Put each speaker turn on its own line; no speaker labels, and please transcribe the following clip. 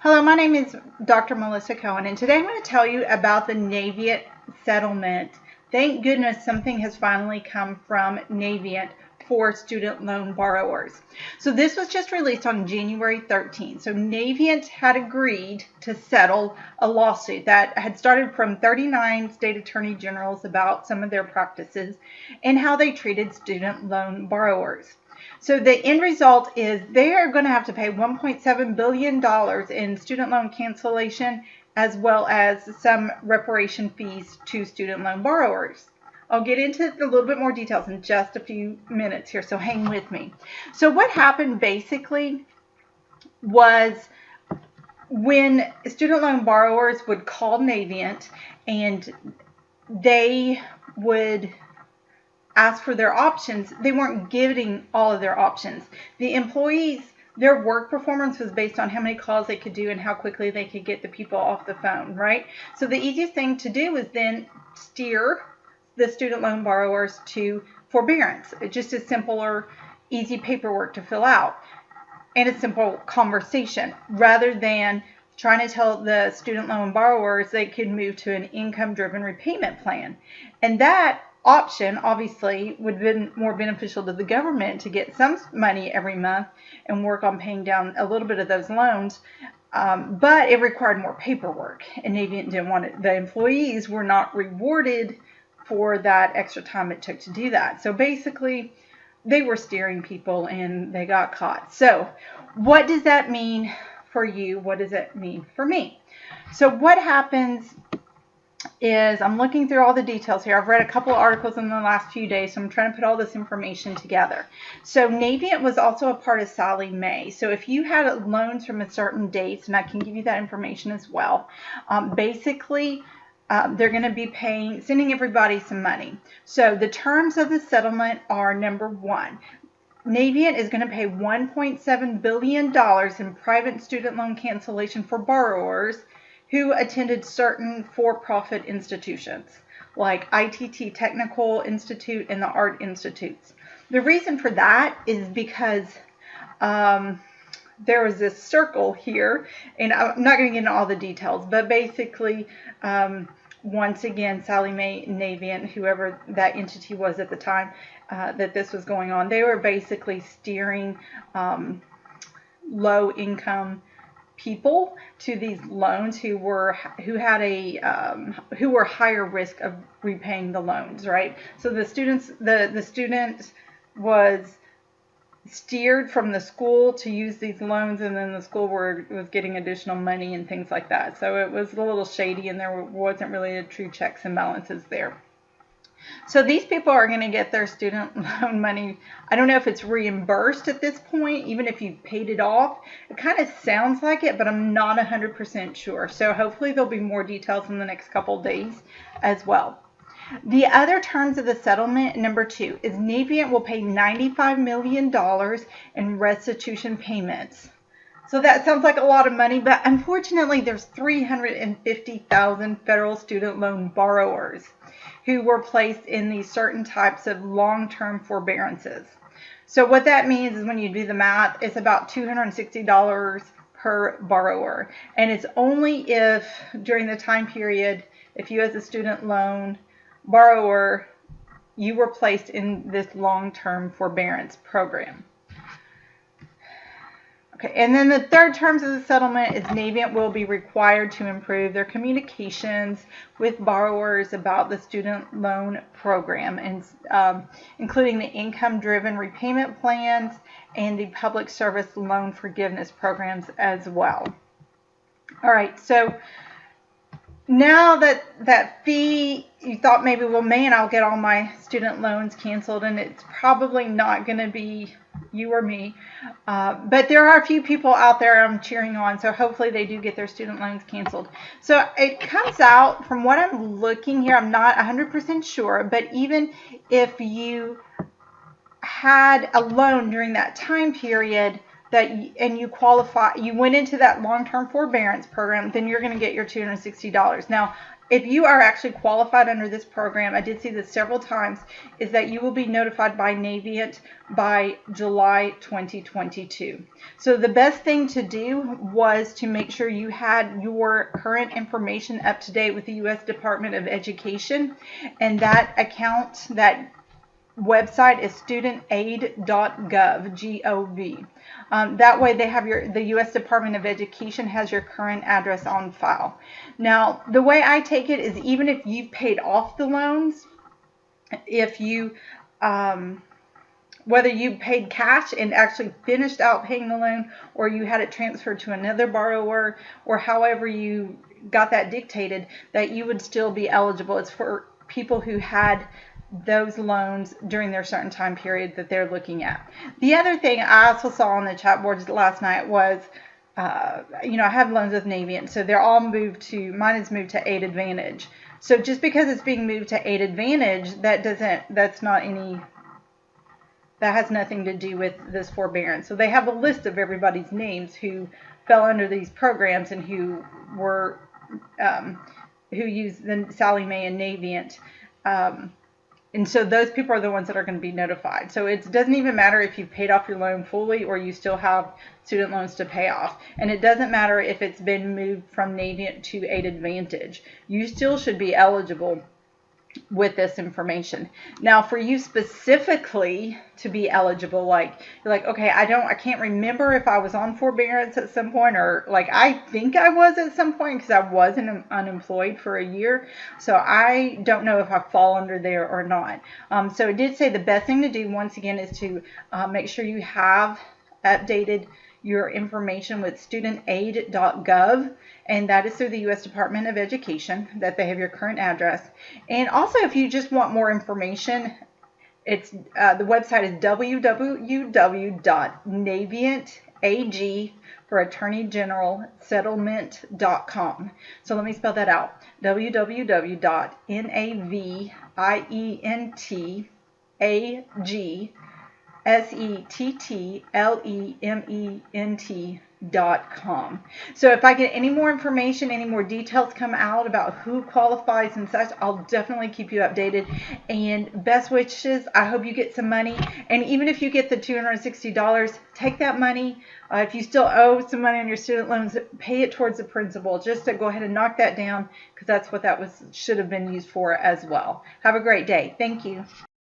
Hello, my name is Dr. Melissa Cohen, and today I'm going to tell you about the Navient settlement. Thank goodness something has finally come from Navient for student loan borrowers. So this was just released on January 13th. So Navient had agreed to settle a lawsuit that had started from 39 state attorney generals about some of their practices and how they treated student loan borrowers. So the end result is they are going to have to pay $1.7 billion in student loan cancellation as well as some reparation fees to student loan borrowers. I'll get into a little bit more details in just a few minutes here, so hang with me. So what happened basically was when student loan borrowers would call Navient and they would ask for their options, they weren't getting all of their options. The employees, their work performance was based on how many calls they could do and how quickly they could get the people off the phone, right? So the easiest thing to do is then steer the student loan borrowers to forbearance. It's just a simpler, easy paperwork to fill out and a simple conversation rather than trying to tell the student loan borrowers they could move to an income-driven repayment plan. And that option obviously would have been more beneficial to the government to get some money every month and work on paying down a little bit of those loans, but it required more paperwork, and Navient didn't want it. The employees were not rewarded for that extra time it took to do that. So basically they were steering people and they got caught. So what does that mean for you? What does it mean for me? So what happens is, I'm looking through all the details here. I've read a couple of articles in the last few days, so I'm trying to put all this information together. So Navient was also a part of Sallie Mae. So if you had loans from a certain date, and I can give you that information as well, basically they're going to be sending everybody some money. So the terms of the settlement are, number one, Navient is going to pay $1.7 billion in private student loan cancellation for borrowers who attended certain for-profit institutions like ITT Technical Institute and the Art Institutes. The reason for that is because there was this circle here, and I'm not going to get into all the details, but basically, once again, Sallie Mae, Navient, whoever that entity was at the time that this was going on, they were basically steering low-income people to these loans who were higher risk of repaying the loans, right? So the student was steered from the school to use these loans, and then the school was getting additional money and things like that. So it was a little shady, and there wasn't really a true checks and balances there. So these people are going to get their student loan money. I don't know if it's reimbursed at this point, even if you paid it off. It kind of sounds like it, but I'm not 100% sure. So hopefully there'll be more details in the next couple of days as well. The other terms of the settlement, number two, is Navient will pay $95 million in restitution payments. So that sounds like a lot of money, but unfortunately there's 350,000 federal student loan borrowers who were placed in these certain types of long-term forbearances. So what that means is when you do the math, it's about $260 per borrower. And it's only if during the time period, if you as a student loan borrower, you were placed in this long-term forbearance program. Okay, and then the third terms of the settlement is Navient will be required to improve their communications with borrowers about the student loan program, and including the income-driven repayment plans and the public service loan forgiveness programs as well. All right, so now that fee, you thought maybe, well, man, I'll get all my student loans canceled, and it's probably not going to be you or me, but there are a few people out there I'm cheering on, so hopefully they do get their student loans canceled. So it comes out, from what I'm looking here, I'm not 100% sure, but even if you had a loan during that time period, and you qualify, you went into that long-term forbearance program, then you're going to get your $260. Now, if you are actually qualified under this program, I did see this several times, is that you will be notified by Navient by July 2022. So the best thing to do was to make sure you had your current information up to date with the U.S. Department of Education, and that account, that website is studentaid.gov, G-O-V. That way they have the U.S. Department of Education has your current address on file. Now, the way I take it is even if you've paid off the loans, if you, whether you paid cash and actually finished out paying the loan, or you had it transferred to another borrower, or however you got that dictated, that you would still be eligible. It's for people who had those loans during their certain time period that they're looking at. The other thing I also saw on the chat boards last night was, you know, I have loans with Navient, so they're all moved to, mine is moved to 8 Advantage. So just because it's being moved to 8 Advantage, that has nothing to do with this forbearance. So they have a list of everybody's names who fell under these programs and who were, who used the Sallie Mae and Navient. And so those people are the ones that are going to be notified. So it doesn't even matter if you've paid off your loan fully or you still have student loans to pay off. And it doesn't matter if it's been moved from Navient to 8 Advantage. You still should be eligible with this information. Now, for you specifically to be eligible, like you're like, okay, I can't remember if I was on forbearance at some point, or like I think I was at some point because I wasn't unemployed for a year, so I don't know if I fall under there or not. So it did say the best thing to do once again is to make sure you have updated your information with studentaid.gov, and that is through the U.S. Department of Education, that they have your current address. And also, if you just want more information, it's the website is www.navientag for Attorney General Settlement.com. So let me spell that out: www.navientagsettlement.com. So if I get any more information, any more details come out about who qualifies and such, I'll definitely keep you updated. And best wishes. I hope you get some money. And even if you get the $260, take that money. If you still owe some money on your student loans, pay it towards the principal. Just to go ahead and knock that down, because that's what that should have been used for as well. Have a great day. Thank you.